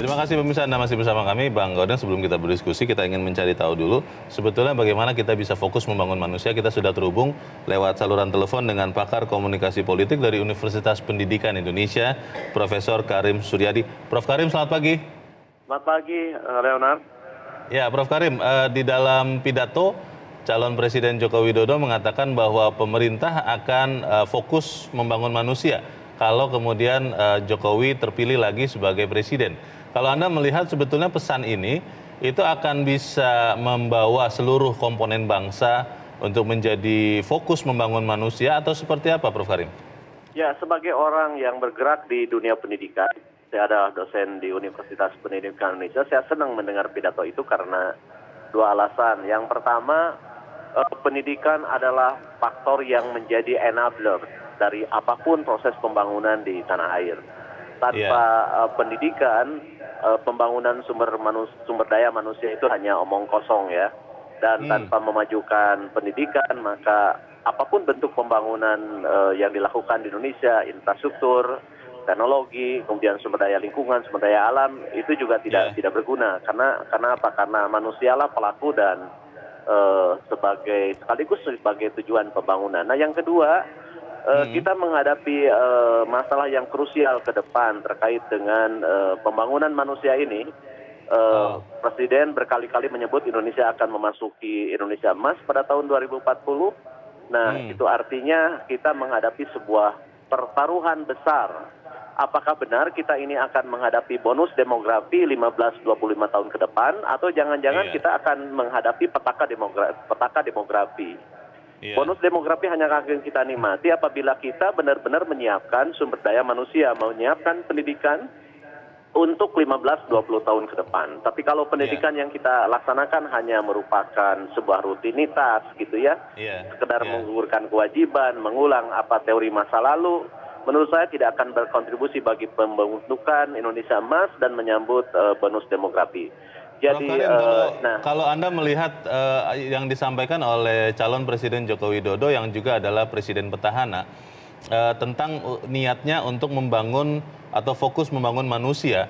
Terima kasih pemirsa, Anda masih bersama kami, Bang Godeng. Sebelum kita berdiskusi, kita ingin mencari tahu dulu sebetulnya bagaimana kita bisa fokus membangun manusia. Kita sudah terhubung lewat saluran telepon dengan pakar komunikasi politik dari Universitas Pendidikan Indonesia, Profesor Karim Suryadi. Prof. Karim, selamat pagi. Selamat pagi, Leonard. Ya, Prof. Karim, di dalam pidato, calon Presiden Joko Widodo mengatakan bahwa pemerintah akan fokus membangun manusia kalau kemudian Jokowi terpilih lagi sebagai presiden. Kalau Anda melihat sebetulnya pesan ini, itu akan bisa membawa seluruh komponen bangsa untuk menjadi fokus membangun manusia atau seperti apa, Prof. Karim? Ya, sebagai orang yang bergerak di dunia pendidikan, saya adalah dosen di Universitas Pendidikan Indonesia, saya senang mendengar pidato itu karena dua alasan. Yang pertama, pendidikan adalah faktor yang menjadi enabler dari apapun proses pembangunan di tanah air. Tanpa pendidikan, pembangunan sumber daya manusia itu hanya omong kosong ya. Dan tanpa memajukan pendidikan, maka apapun bentuk pembangunan yang dilakukan di Indonesia, infrastruktur, teknologi, kemudian sumber daya lingkungan, sumber daya alam, itu juga tidak berguna. Karena apa? Karena manusialah pelaku dan sekaligus sebagai tujuan pembangunan. Nah, yang kedua, kita menghadapi masalah yang krusial ke depan terkait dengan pembangunan manusia ini. Presiden berkali-kali menyebut Indonesia akan memasuki Indonesia Emas pada tahun 2040. Nah, itu artinya kita menghadapi sebuah pertaruhan besar. Apakah benar kita ini akan menghadapi bonus demografi 15-25 tahun ke depan, atau jangan-jangan kita akan menghadapi petaka demografi. Bonus demografi hanya akan kita nikmati apabila kita benar-benar menyiapkan sumber daya manusia, menyiapkan pendidikan untuk 15-20 tahun ke depan. Tapi kalau pendidikan yang kita laksanakan hanya merupakan sebuah rutinitas gitu ya, sekedar menggugurkan kewajiban, mengulang apa teori masa lalu, menurut saya tidak akan berkontribusi bagi pembentukan Indonesia Emas dan menyambut bonus demografi. Jadi, kalau Anda melihat yang disampaikan oleh calon Presiden Joko Widodo yang juga adalah Presiden petahana tentang niatnya untuk membangun atau fokus membangun manusia,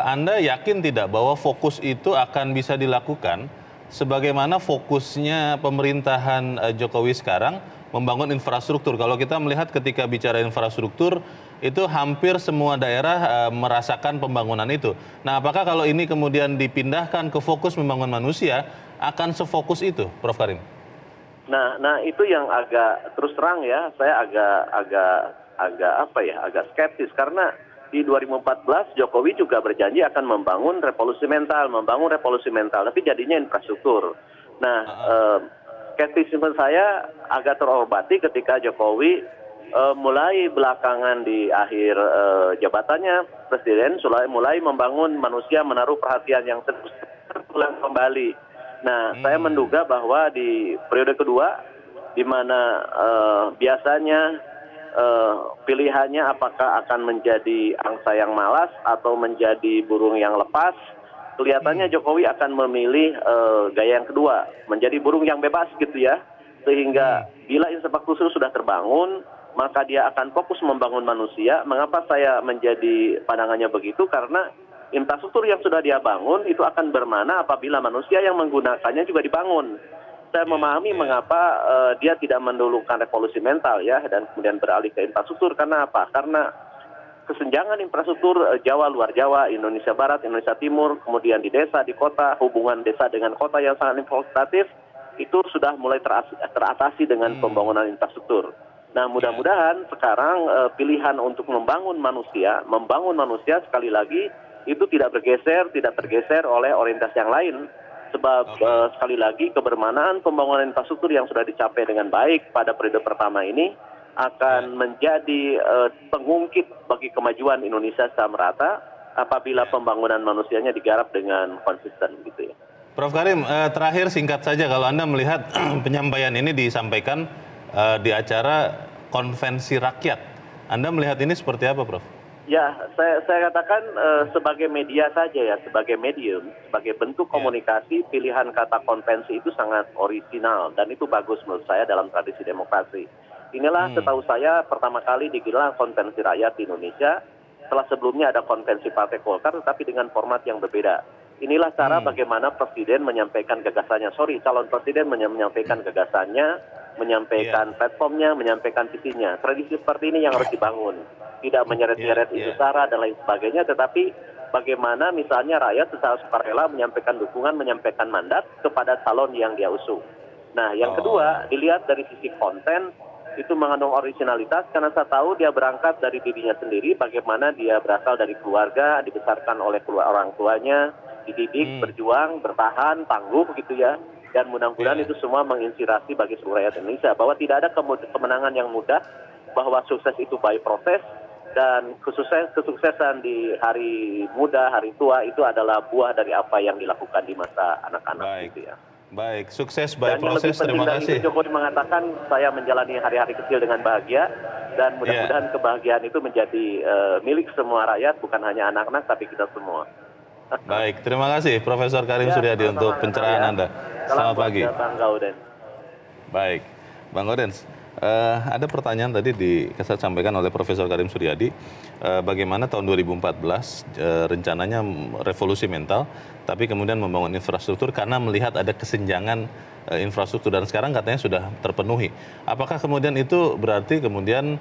Anda yakin tidak bahwa fokus itu akan bisa dilakukan sebagaimana fokusnya pemerintahan Jokowi sekarang membangun infrastruktur? Kalau kita melihat ketika bicara infrastruktur, itu hampir semua daerah merasakan pembangunan itu. Nah, apakah kalau ini kemudian dipindahkan ke fokus membangun manusia, akan sefokus itu, Prof. Karim? Nah itu yang agak terus terang ya, saya agak skeptis karena di 2014 Jokowi juga berjanji akan membangun revolusi mental, tapi jadinya infrastruktur. Nah, skeptisisme saya agak terobati ketika Jokowi mulai belakangan di akhir jabatannya, Presiden mulai membangun manusia, menaruh perhatian yang terulang kembali. Nah, saya menduga bahwa di periode kedua, di mana biasanya pilihannya apakah akan menjadi angsa yang malas atau menjadi burung yang lepas, kelihatannya Jokowi akan memilih gaya yang kedua, menjadi burung yang bebas gitu ya. Sehingga bila infrastruktur sudah terbangun, maka dia akan fokus membangun manusia. Mengapa saya menjadi pandangannya begitu? Karena infrastruktur yang sudah dia bangun itu akan bermana apabila manusia yang menggunakannya juga dibangun. Saya memahami mengapa dia tidak mendulukan revolusi mental ya, dan kemudian beralih ke infrastruktur. Karena apa? Karena kesenjangan infrastruktur Jawa, luar Jawa, Indonesia Barat, Indonesia Timur, kemudian di desa, di kota, hubungan desa dengan kota yang sangat infiltratif, itu sudah mulai teratasi dengan pembangunan infrastruktur. Nah, mudah-mudahan sekarang pilihan untuk membangun manusia sekali lagi itu tidak tergeser oleh orientasi yang lain. Sebab sekali lagi kebermanaan pembangunan infrastruktur yang sudah dicapai dengan baik pada periode pertama ini akan menjadi pengungkit bagi kemajuan Indonesia secara merata apabila pembangunan manusianya digarap dengan konsisten gitu ya. Prof. Karim, terakhir singkat saja, kalau Anda melihat penyampaian ini disampaikan di acara konvensi rakyat, Anda melihat ini seperti apa, Prof? Ya, saya katakan sebagai media saja ya, sebagai medium, sebagai bentuk komunikasi, pilihan kata konvensi itu sangat orisinal dan itu bagus menurut saya dalam tradisi demokrasi. Inilah setahu saya pertama kali digelar konvensi rakyat di Indonesia setelah sebelumnya ada konvensi Partai Golkar, tetapi dengan format yang berbeda. Inilah cara bagaimana presiden menyampaikan gagasannya. Calon presiden menyampaikan gagasannya, menyampaikan platformnya, menyampaikan visinya. Tradisi seperti ini yang harus dibangun. Tidak menyeret-nyeret isu sara dan lain sebagainya, tetapi bagaimana misalnya rakyat secara sukarela menyampaikan dukungan, menyampaikan mandat kepada calon yang dia usung. Nah, yang kedua, dilihat dari sisi konten, itu mengandung originalitas karena saya tahu dia berangkat dari dirinya sendiri, bagaimana dia berasal dari keluarga, dibesarkan oleh orang tuanya, dididik, berjuang, bertahan, tangguh gitu ya. Dan mudah-mudahan itu semua menginspirasi bagi seluruh rakyat Indonesia bahwa tidak ada kemenangan yang mudah, bahwa sukses itu by proses, dan kesuksesan di hari muda, hari tua itu adalah buah dari apa yang dilakukan di masa anak-anak gitu ya. Baik, sukses by proses, terima kasih. Itu Jokowi mengatakan saya menjalani hari-hari kecil dengan bahagia, dan mudah-mudahan kebahagiaan itu menjadi milik semua rakyat, bukan hanya anak-anak tapi kita semua. Baik, terima kasih Profesor Karim Suryadi untuk pencerahan Anda. Selamat pagi. Bang Gaudens. Baik, Bang Gaudens, ada pertanyaan tadi disampaikan oleh Profesor Karim Suryadi, bagaimana tahun 2014 rencananya revolusi mental, tapi kemudian membangun infrastruktur karena melihat ada kesenjangan infrastruktur dan sekarang katanya sudah terpenuhi. Apakah kemudian itu berarti kemudian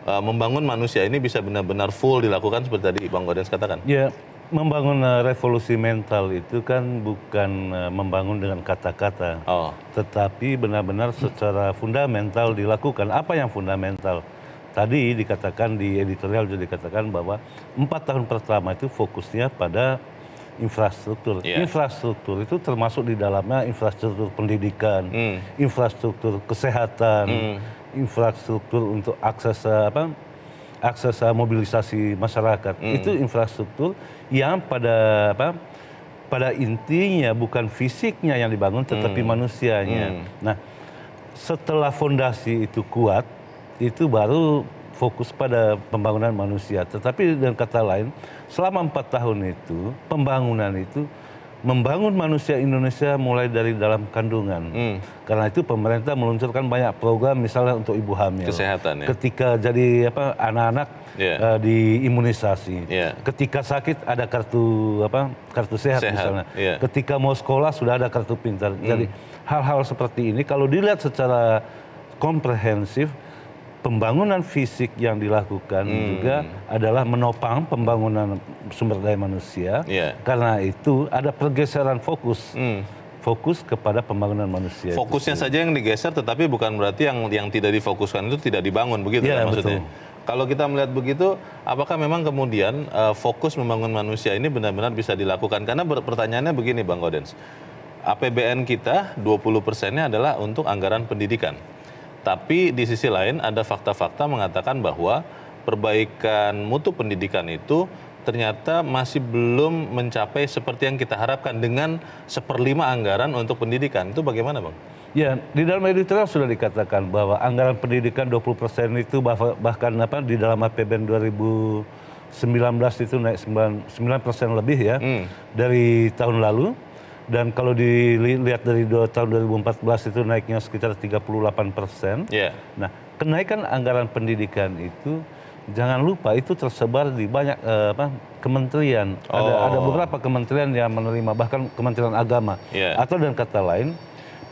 membangun manusia ini bisa benar-benar full dilakukan seperti tadi Bang Gaudens katakan? Ya. Membangun revolusi mental itu kan bukan membangun dengan kata-kata, tetapi benar-benar secara fundamental dilakukan. Apa yang fundamental? Tadi dikatakan di editorial juga dikatakan bahwa 4 tahun pertama itu fokusnya pada infrastruktur. Infrastruktur itu termasuk di dalamnya infrastruktur pendidikan, infrastruktur kesehatan, infrastruktur untuk akses mobilisasi masyarakat. Itu infrastruktur yang pada intinya bukan fisiknya yang dibangun tetapi manusianya. Nah, setelah fondasi itu kuat, itu baru fokus pada pembangunan manusia. Tetapi dengan kata lain, selama 4 tahun itu pembangunan itu membangun manusia Indonesia mulai dari dalam kandungan. Karena itu pemerintah meluncurkan banyak program misalnya untuk ibu hamil. Kesehatan ya. Ketika jadi anak-anak diimunisasi. Ketika sakit ada kartu sehat misalnya. Ketika mau sekolah sudah ada kartu pintar. Jadi hal-hal seperti ini kalau dilihat secara komprehensif, pembangunan fisik yang dilakukan juga adalah menopang pembangunan sumber daya manusia. Karena itu ada pergeseran fokus. Fokus kepada pembangunan manusia. Fokusnya saja yang digeser, tetapi bukan berarti yang tidak difokuskan itu tidak dibangun, begitu kan maksudnya? Betul. Kalau kita melihat begitu, apakah memang kemudian fokus membangun manusia ini benar-benar bisa dilakukan? Karena pertanyaannya begini Bang Gaudens, APBN kita 20%-nya adalah untuk anggaran pendidikan. Tapi di sisi lain ada fakta-fakta mengatakan bahwa perbaikan mutu pendidikan itu ternyata masih belum mencapai seperti yang kita harapkan dengan 1/5 anggaran untuk pendidikan. Itu bagaimana Bang? Ya, di dalam editorial sudah dikatakan bahwa anggaran pendidikan 20% itu bahkan di dalam APBN 2019 itu naik 9% lebih ya dari tahun lalu. Dan kalau dilihat dari tahun 2014 itu naiknya sekitar 38%. Nah, kenaikan anggaran pendidikan itu jangan lupa itu tersebar di banyak kementerian. Ada beberapa kementerian yang menerima, bahkan Kementerian Agama. Atau dengan kata lain,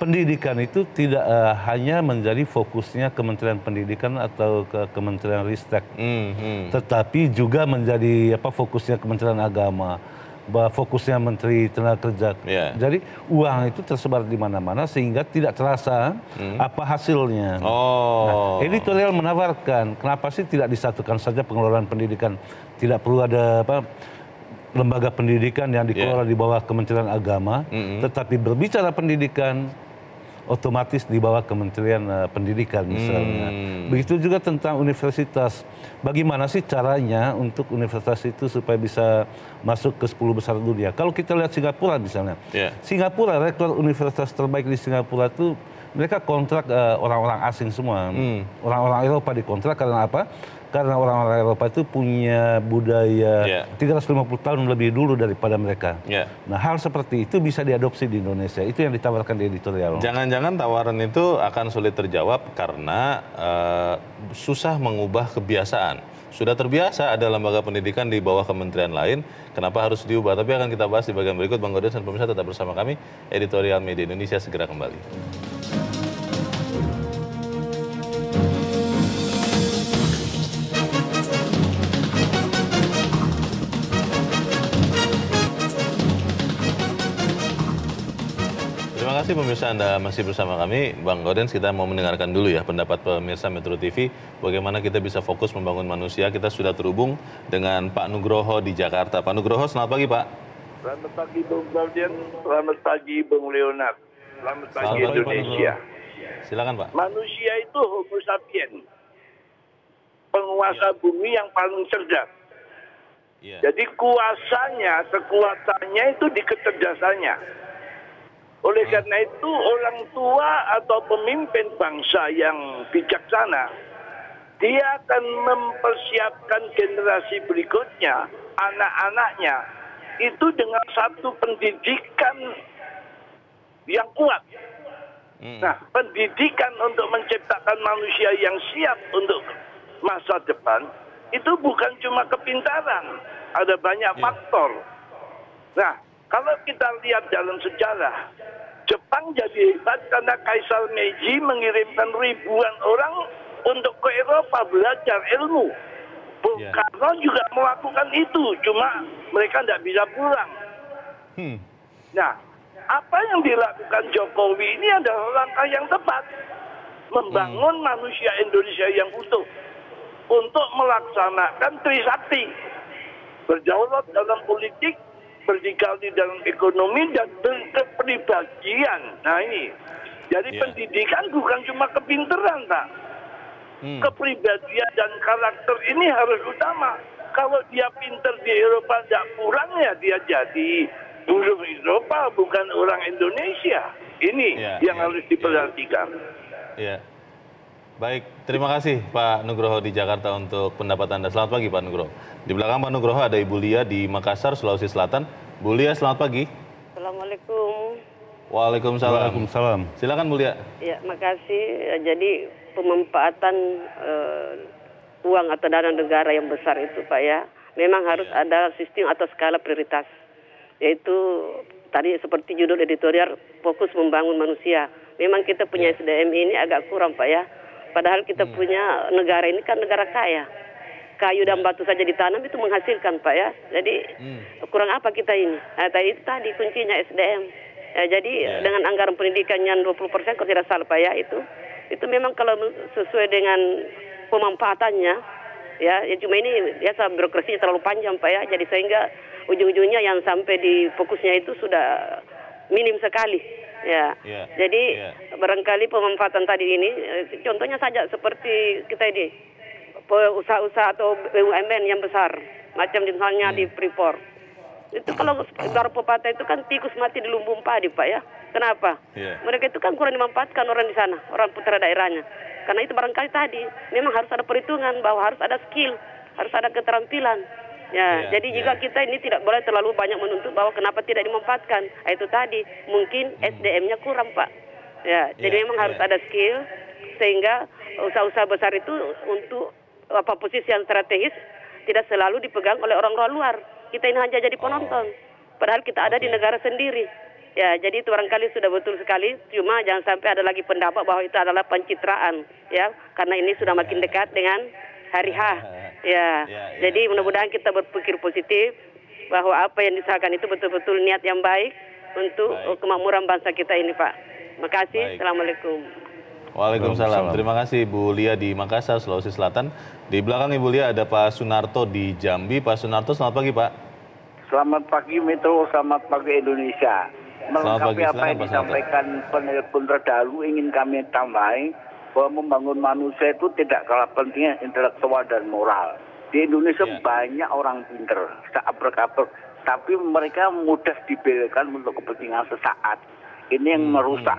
pendidikan itu tidak hanya menjadi fokusnya Kementerian Pendidikan atau ke Kementerian Ristek, tetapi juga menjadi fokusnya Kementerian Agama, fokusnya Menteri Tenaga Kerja. Jadi uang itu tersebar di mana-mana sehingga tidak terasa apa hasilnya. Nah, editorial menawarkan kenapa sih tidak disatukan saja pengelolaan pendidikan, tidak perlu ada lembaga pendidikan yang dikelola di bawah Kementerian Agama, tetapi berbicara pendidikan otomatis di bawah Kementerian Pendidikan misalnya. Begitu juga tentang universitas. Bagaimana sih caranya untuk universitas itu supaya bisa masuk ke 10 besar dunia? Kalau kita lihat Singapura misalnya. Singapura, rektor universitas terbaik di Singapura itu mereka kontrak orang-orang asing semua. Orang-orang Eropa dikontrak karena apa? Karena orang-orang Eropa itu punya budaya 350 tahun lebih dulu daripada mereka. Nah, hal seperti itu bisa diadopsi di Indonesia. Itu yang ditawarkan di editorial. Jangan-jangan tawaran itu akan sulit terjawab karena susah mengubah kebiasaan. Sudah terbiasa ada lembaga pendidikan di bawah kementerian lain, kenapa harus diubah? Tapi akan kita bahas di bagian berikut. Bang Gaudens dan pemirsa tetap bersama kami. Editorial Media Indonesia segera kembali. Terima kasih pemirsa, Anda masih bersama kami. Bang Gaudens, kita mau mendengarkan dulu ya pendapat pemirsa Metro TV, bagaimana kita bisa fokus membangun manusia. Kita sudah terhubung dengan Pak Nugroho di Jakarta. Pak Nugroho, selamat pagi Pak. Selamat pagi Bung Gaudens, selamat pagi Bung Leonard, selamat pagi Indonesia. Silakan Pak. Manusia itu Homo sapiens, penguasa bumi yang paling cerdas. Jadi kuasanya, kekuatannya itu di kecerdasannya. Oleh karena itu orang tua atau pemimpin bangsa yang bijaksana, dia akan mempersiapkan generasi berikutnya, anak-anaknya, itu dengan satu pendidikan yang kuat. Nah, pendidikan untuk menciptakan manusia yang siap untuk masa depan, itu bukan cuma kepintaran, ada banyak faktor. Nah, kalau kita lihat dalam sejarah, Jepang jadi hebat karena Kaisar Meiji mengirimkan ribuan orang untuk ke Eropa belajar ilmu. Bung Karno juga melakukan itu, cuma mereka tidak bisa pulang. Nah, apa yang dilakukan Jokowi ini adalah langkah yang tepat. Membangun manusia Indonesia yang utuh untuk melaksanakan Trisakti. Berdaulat dalam politik, berdikari dalam ekonomi, dan berkepribadian. Nah ini, jadi pendidikan bukan cuma kepintaran, Pak. Kepribadian dan karakter ini harus utama. Kalau dia pintar di Eropa tidak pulang, ya dia jadi buruh Eropa, bukan orang Indonesia. Ini yang harus diperhatikan. Baik, terima kasih Pak Nugroho di Jakarta untuk pendapat Anda. Selamat pagi Pak Nugroho. Di belakang Pak Nugroho ada Ibu Lia di Makassar, Sulawesi Selatan. Bu Lia, selamat pagi. Assalamualaikum. Waalaikumsalam. Waalaikumsalam. Silakan Bu Lia. Ya, makasih. Jadi pemanfaatan uang atau dana negara yang besar itu Pak ya, memang harus ada sistem atau skala prioritas. Yaitu tadi seperti judul editorial, fokus membangun manusia. Memang kita punya SDM ini agak kurang Pak ya. Padahal kita punya negara ini kan negara kaya. Kayu dan batu saja ditanam itu menghasilkan Pak ya. Jadi kurang apa kita ini? Nah, tadi kuncinya SDM. Ya, jadi dengan anggaran pendidikan yang 20% kalau tidak salah Pak ya, itu memang kalau sesuai dengan pemanfaatannya ya cuma ini biasa birokrasinya terlalu panjang Pak ya. Jadi sehingga ujung-ujungnya yang sampai di fokusnya itu sudah minim sekali. Jadi barangkali pemanfaatan tadi ini, contohnya saja seperti kita ini, usaha-usaha atau BUMN yang besar, macam misalnya di Freeport. Itu kalau udara pepatah itu kan tikus mati di lumbung padi Pak ya. Kenapa? Mereka itu kan kurang dimanfaatkan orang di sana, orang putra daerahnya. Karena itu barangkali tadi, memang harus ada perhitungan bahwa harus ada skill, harus ada keterampilan. Jadi jika kita ini tidak boleh terlalu banyak menuntut bahwa kenapa tidak dimanfaatkan. Itu tadi mungkin SDM-nya kurang Pak. Jadi memang harus ada skill sehingga usaha-usaha besar itu untuk posisi yang strategis tidak selalu dipegang oleh orang luar. Kita ini hanya jadi penonton. Padahal kita ada di negara sendiri. Jadi itu barangkali sudah betul sekali. Cuma jangan sampai ada lagi pendapat bahwa itu adalah pencitraan, ya. Karena ini sudah makin dekat dengan hari H. Jadi mudah-mudahan kita berpikir positif bahwa apa yang disahkan itu betul-betul niat yang baik untuk kemakmuran bangsa kita ini, Pak. Makasih. Assalamualaikum. Waalaikumsalam. Terima kasih Bu Lia di Makassar, Sulawesi Selatan. Di belakang Ibu Lia ada Pak Sunarto di Jambi. Pak Sunarto, selamat pagi Pak. Selamat pagi Metro, selamat pagi Indonesia. Melengkapi apa yang disampaikan penelpon terdahulu, ingin kami tambahin bahwa membangun manusia itu tidak kalah pentingnya intelektual dan moral. Di Indonesia banyak orang pinter, seabrek-abrek, tapi mereka mudah dibelokkan untuk kepentingan sesaat. Ini yang merusak.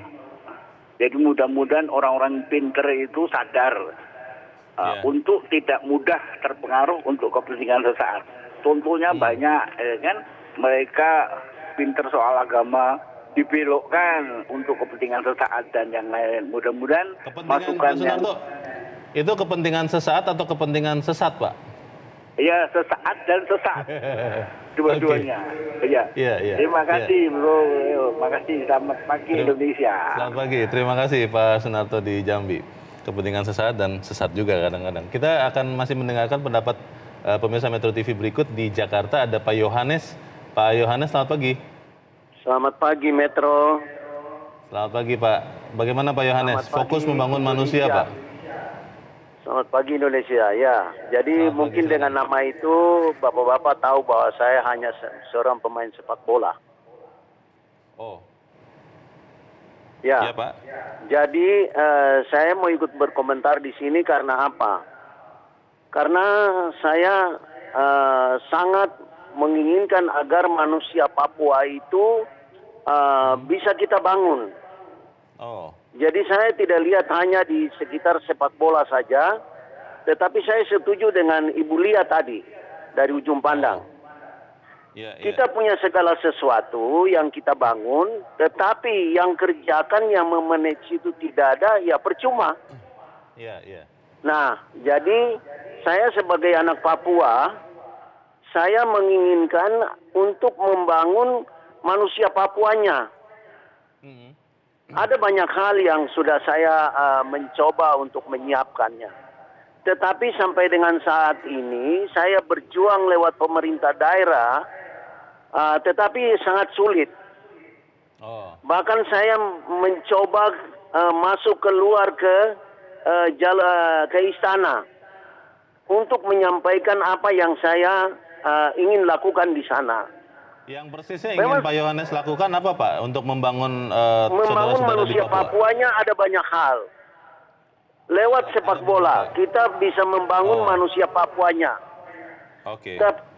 Jadi mudah-mudahan orang-orang pinter itu sadar untuk tidak mudah terpengaruh untuk kepentingan sesaat. Contohnya banyak, kan? Mereka pinter soal agama dibelokkan untuk kepentingan sesaat dan yang lain. Mudah-mudahan masukannya. Itu kepentingan sesaat atau kepentingan sesat, Pak? Iya, sesaat dan sesat. Dua-duanya. Iya. Terima kasih, Bro. Makasih. Selamat pagi Indonesia. Selamat pagi. Terima kasih Pak Sunarto di Jambi. Kepentingan sesaat dan sesat juga kadang-kadang. Kita akan masih mendengarkan pendapat pemirsa Metro TV berikut. Di Jakarta ada Pak Yohanes. Pak Yohanes, selamat pagi. Selamat pagi Metro. Selamat pagi Pak. Bagaimana Pak Yohanes? Fokus membangun manusia Pak. Selamat pagi Indonesia. Ya, jadi mungkin dengan nama itu Bapak-bapak tahu bahwa saya hanya seorang pemain sepak bola. Oh. Ya, Pak. Jadi saya mau ikut berkomentar di sini karena apa? Karena saya sangat menginginkan agar manusia Papua itu bisa kita bangun. Oh. Jadi saya tidak lihat hanya di sekitar sepak bola saja, tetapi saya setuju dengan Ibu Lia tadi dari ujung pandang. Kita punya segala sesuatu yang kita bangun, tetapi yang kerjakan, yang memanage itu tidak ada, ya percuma. Nah, jadi saya sebagai anak Papua, saya menginginkan untuk membangun manusia Papuanya. Ada banyak hal yang sudah saya mencoba untuk menyiapkannya. Tetapi sampai dengan saat ini, saya berjuang lewat pemerintah daerah, tetapi sangat sulit. Bahkan saya mencoba masuk keluar ke istana untuk menyampaikan apa yang saya ingin lakukan di sana. Yang persisnya ingin Pak Yohanes lakukan apa Pak untuk membangun saudara-saudara di Papua? Manusia Papuanya ada banyak hal. Lewat sepak bola kita bisa membangun manusia Papuanya.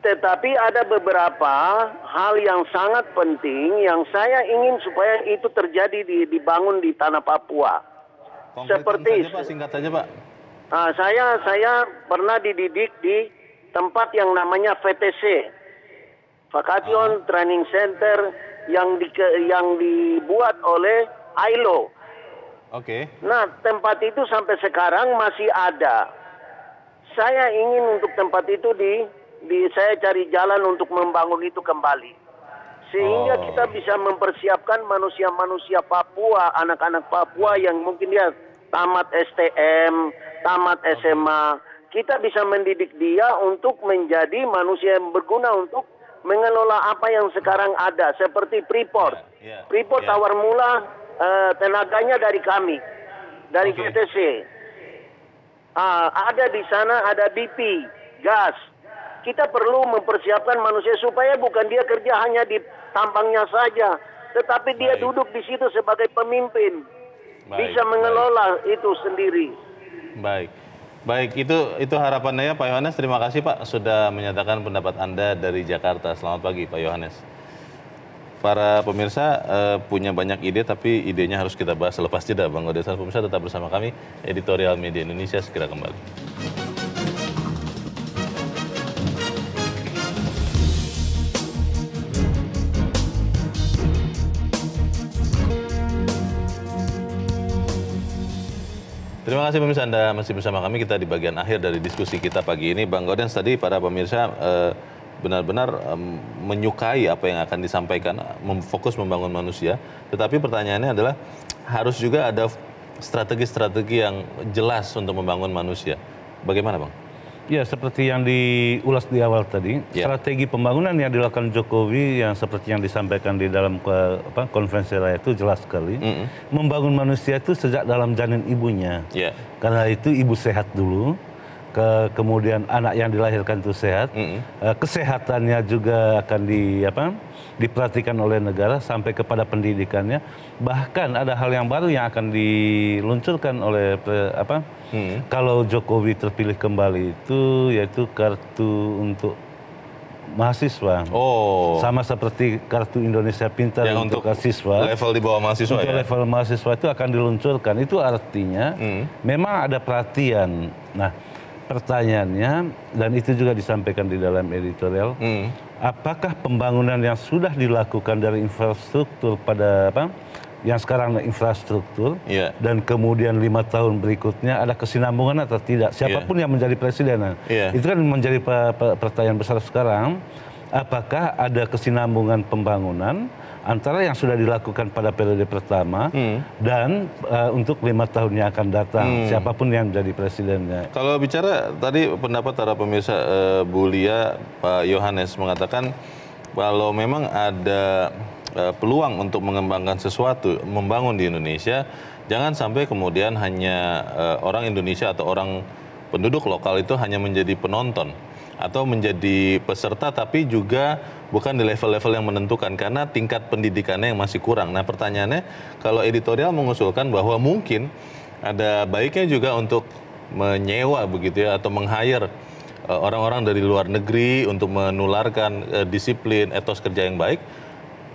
Tetapi ada beberapa hal yang sangat penting yang saya ingin supaya itu terjadi dibangun di tanah Papua. Seperti saja, Pak, singkat saja Pak. Saya pernah dididik di tempat yang namanya VTC. Vacation Training Center yang dibuat oleh ILO. Nah, tempat itu sampai sekarang masih ada. Saya ingin untuk tempat itu saya cari jalan untuk membangun itu kembali. Sehingga kita bisa mempersiapkan manusia-manusia Papua, anak-anak Papua yang mungkin dia tamat STM, tamat SMA. Kita bisa mendidik dia untuk menjadi manusia yang berguna untuk mengelola apa yang sekarang ada, seperti Freeport. Freeport awal mula tenaganya dari kami, dari VTC. Ada di sana, ada BP, gas. Kita perlu mempersiapkan manusia supaya bukan dia kerja hanya di tambangnya saja, tetapi dia duduk di situ sebagai pemimpin, bisa mengelola itu sendiri. Baik, itu harapannya ya Pak Yohanes. Terima kasih Pak sudah menyatakan pendapat Anda dari Jakarta. Selamat pagi Pak Yohanes. Para pemirsa punya banyak ide, tapi idenya harus kita bahas selepas jeda. Bang Odesan, pemirsa tetap bersama kami. Editorial Media Indonesia segera kembali. Terima kasih pemirsa, Anda masih bersama kami. Kita di bagian akhir dari diskusi kita pagi ini. Bang Gaudens, tadi para pemirsa benar-benar menyukai apa yang akan disampaikan, fokus membangun manusia. Tetapi pertanyaannya adalah harus juga ada strategi-strategi yang jelas untuk membangun manusia. Bagaimana Bang? Ya, seperti yang diulas di awal tadi, strategi pembangunan yang dilakukan Jokowi yang seperti yang disampaikan di dalam konferensi raya itu jelas sekali. Membangun manusia itu sejak dalam janin ibunya. Karena itu ibu sehat dulu, kemudian anak yang dilahirkan itu sehat, kesehatannya juga akan diperhatikan oleh negara sampai kepada pendidikannya. Bahkan ada hal yang baru yang akan diluncurkan oleh kalau Jokowi terpilih kembali itu yaitu kartu untuk mahasiswa. Sama seperti kartu Indonesia Pintar untuk mahasiswa. Level di bawah mahasiswa untuk level mahasiswa itu akan diluncurkan. Itu artinya memang ada perhatian. Nah, pertanyaannya, dan itu juga disampaikan di dalam editorial, apakah pembangunan yang sudah dilakukan dari infrastruktur pada yang sekarang infrastruktur, dan kemudian 5 tahun berikutnya ada kesinambungan atau tidak, siapapun yang menjadi presiden. Itu kan menjadi pertanyaan besar sekarang, apakah ada kesinambungan pembangunan antara yang sudah dilakukan pada periode pertama dan untuk 5 tahun yang akan datang, siapapun yang menjadi presidennya. Kalau bicara tadi pendapat para pemirsa, Bu Lia, Pak Yohanes mengatakan kalau memang ada peluang untuk mengembangkan sesuatu, membangun di Indonesia, jangan sampai kemudian hanya orang Indonesia atau orang penduduk lokal itu hanya menjadi penonton atau menjadi peserta, tapi juga bukan di level-level yang menentukan karena tingkat pendidikannya yang masih kurang. Nah, pertanyaannya, kalau editorial mengusulkan bahwa mungkin ada baiknya juga untuk menyewa begitu ya, atau meng-hire orang-orang dari luar negeri untuk menularkan disiplin, etos kerja yang baik,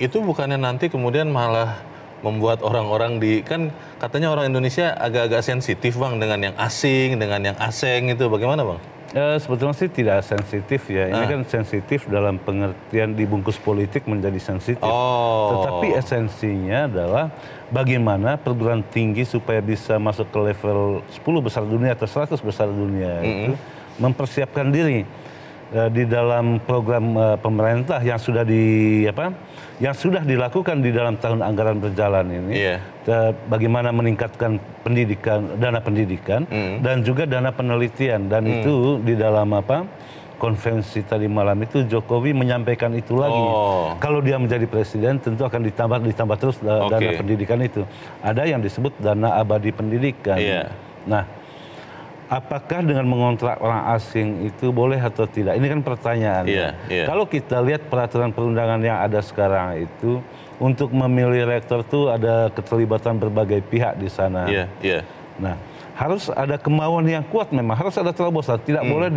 itu bukannya nanti kemudian malah membuat orang-orang kan katanya orang Indonesia agak-agak sensitif, Bang, dengan yang asing, dengan yang asing itu, bagaimana, Bang? Sebetulnya sih tidak sensitif ya. Ini kan sensitif dalam pengertian dibungkus politik menjadi sensitif. Tetapi esensinya adalah bagaimana perguruan tinggi supaya bisa masuk ke level 10 besar dunia atau 100 besar dunia itu mempersiapkan diri di dalam program pemerintah yang sudah dilakukan di dalam tahun anggaran berjalan ini. Bagaimana meningkatkan dana pendidikan dan juga dana penelitian, dan itu di dalam konvensi tadi malam itu Jokowi menyampaikan itu lagi. Kalau dia menjadi presiden tentu akan ditambah terus dana pendidikan itu. Ada yang disebut dana abadi pendidikan. Nah, apakah dengan mengontrak orang asing itu boleh atau tidak? Ini kan pertanyaan. Kalau kita lihat peraturan perundangan yang ada sekarang itu, untuk memilih rektor itu ada keterlibatan berbagai pihak di sana. Nah, harus ada kemauan yang kuat, memang harus ada terobosan. Tidak boleh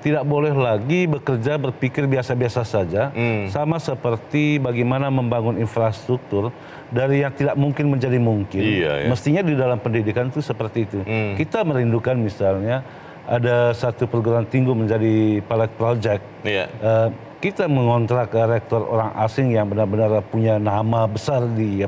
tidak boleh lagi berpikir biasa-biasa saja, sama seperti bagaimana membangun infrastruktur dari yang tidak mungkin menjadi mungkin. Mestinya di dalam pendidikan itu seperti itu. Kita merindukan misalnya ada satu perguruan tinggi menjadi pilot project. Kita mengontrak rektor orang asing yang benar-benar punya nama besar di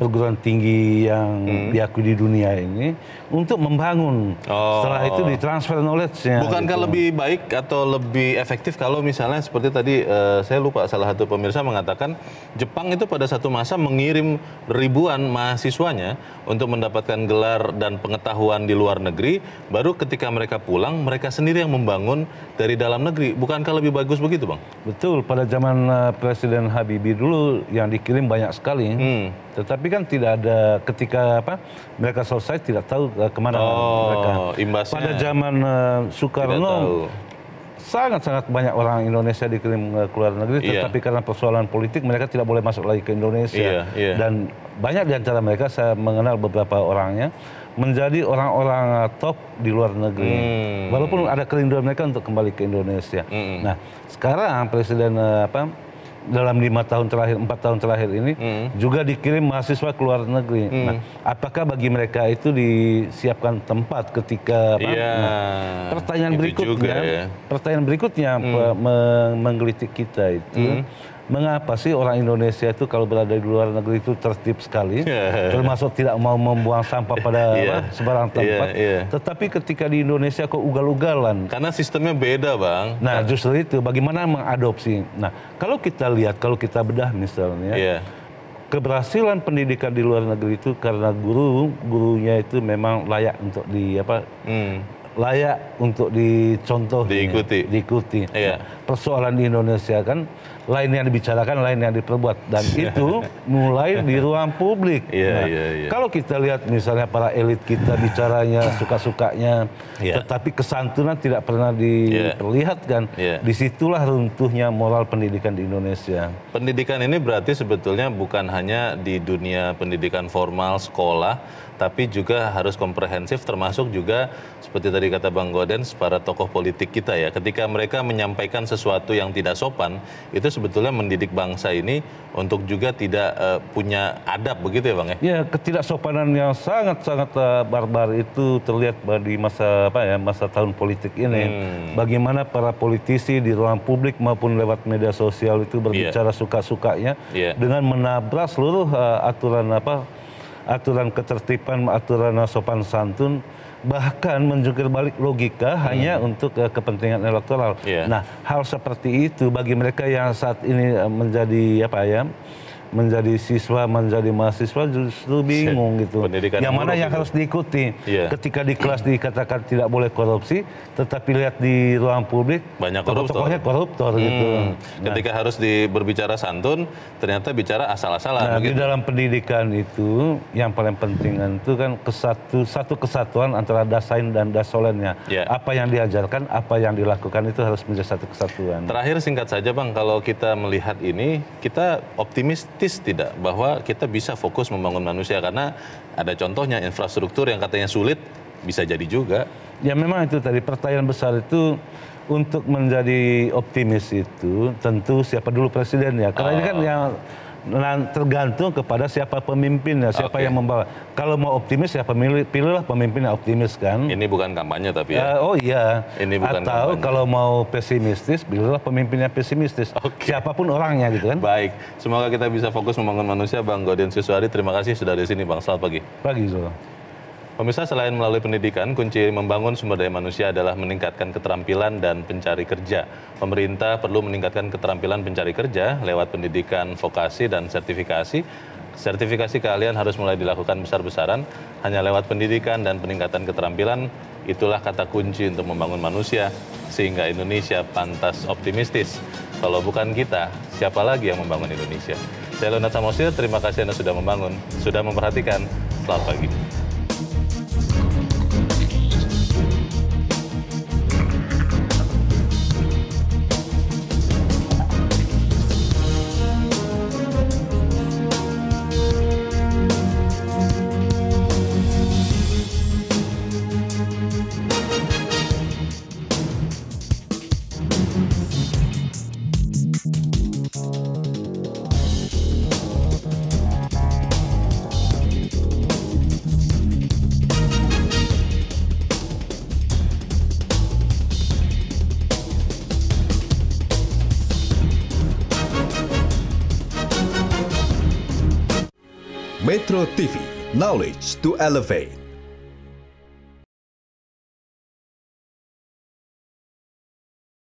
perguruan tinggi yang diakui di dunia ini untuk membangun. Setelah itu ditransfer knowledge-nya. Bukankah lebih baik atau lebih efektif kalau misalnya seperti tadi saya lupa, salah satu pemirsa mengatakan Jepang itu pada satu masa mengirim ribuan mahasiswanya untuk mendapatkan gelar dan pengetahuan di luar negeri, baru ketika mereka pulang mereka sendiri yang membangun dari dalam negeri. Bukankah lebih bagus begitu, Bang? Betul, pada zaman Presiden Habibie dulu yang dikirim banyak sekali, tetapi kan tidak ada ketika mereka selesai tidak tahu kemana mereka. Imbasnya. Pada zaman Soekarno sangat-sangat banyak orang Indonesia dikirim ke luar negeri, tetapi karena persoalan politik mereka tidak boleh masuk lagi ke Indonesia. Dan banyak di antara mereka, saya mengenal beberapa orangnya, menjadi orang-orang top di luar negeri. Walaupun ada kerinduan mereka untuk kembali ke Indonesia. Nah, sekarang Presiden dalam 4 tahun terakhir ini juga dikirim mahasiswa ke luar negeri. Nah, apakah bagi mereka itu disiapkan tempat ketika pertanyaan berikutnya menggelitik kita itu, mengapa sih orang Indonesia itu kalau berada di luar negeri itu tertib sekali, termasuk tidak mau membuang sampah pada sembarang tempat, tetapi ketika di Indonesia kok ugal-ugalan. Karena sistemnya beda, Bang. Nah, justru itu bagaimana mengadopsi. Nah, kalau kita lihat, kalau kita bedah misalnya, keberhasilan pendidikan di luar negeri itu karena gurunya itu memang layak untuk layak untuk dicontoh, diikuti. Persoalan di Indonesia kan lain yang dibicarakan, lain yang diperbuat, dan itu mulai di ruang publik. Kalau kita lihat misalnya para elit kita bicaranya suka-sukanya, tetapi kesantunan tidak pernah diperlihatkan. Disitulah runtuhnya moral pendidikan di Indonesia. Pendidikan ini berarti sebetulnya bukan hanya di dunia pendidikan formal sekolah, tapi juga harus komprehensif, termasuk juga seperti tadi kata Bang Gaudens, para tokoh politik kita ya. Ketika mereka menyampaikan sesuatu yang tidak sopan, itu sebetulnya mendidik bangsa ini untuk juga tidak punya adab, begitu ya Bang ya? Ya, ketidaksopanan yang sangat-sangat barbar itu terlihat di masa tahun politik ini. Bagaimana para politisi di ruang publik maupun lewat media sosial itu berbicara suka-sukanya dengan menabrak seluruh aturan ketertiban, aturan sopan santun, bahkan menjungkir balik logika hanya untuk kepentingan elektoral. Nah, hal seperti itu bagi mereka yang saat ini menjadi siswa, menjadi mahasiswa justru bingung gitu. Yang mana yang harus diikuti? Ketika di kelas dikatakan tidak boleh korupsi, tetapi lihat di ruang publik banyak tokohnya koruptor gitu. Ketika harus berbicara santun, ternyata bicara asal-asalan. Nah, di dalam pendidikan itu yang paling penting itu kan satu kesatuan antara dasain dan dasolennya. Apa yang diajarkan, apa yang dilakukan itu harus menjadi satu kesatuan. Terakhir singkat saja Bang, kalau kita melihat ini, kita optimistis tidak bahwa kita bisa fokus membangun manusia, karena ada contohnya infrastruktur yang katanya sulit bisa jadi juga. Ya memang itu tadi pertanyaan besar itu, untuk menjadi optimis itu tentu siapa dulu presiden ya, karena ini kan yang tergantung kepada siapa pemimpinnya, siapa yang membawa. Kalau mau optimis ya pilihlah pemimpin yang optimis kan. Ini bukan kampanye tapi ya. Oh iya. Ini bukan Atau kampanye. Kalau mau pesimistis, pilihlah pemimpin yang pesimistis. Siapapun orangnya gitu kan. Baik, semoga kita bisa fokus membangun manusia. Bang Gaudens Suswari, terima kasih sudah di sini Bang. Selamat pagi. Pagi Zul. Pemirsa, selain melalui pendidikan, kunci membangun sumber daya manusia adalah meningkatkan keterampilan dan pencari kerja. Pemerintah perlu meningkatkan keterampilan pencari kerja lewat pendidikan vokasi dan sertifikasi. Sertifikasi keahlian harus mulai dilakukan besar-besaran. Hanya lewat pendidikan dan peningkatan keterampilan, itulah kata kunci untuk membangun manusia, sehingga Indonesia pantas optimistis. Kalau bukan kita, siapa lagi yang membangun Indonesia? Saya Leonard Samosir, terima kasih Anda sudah membangun, sudah memperhatikan. Selamat pagi. Metro TV, knowledge to elevate.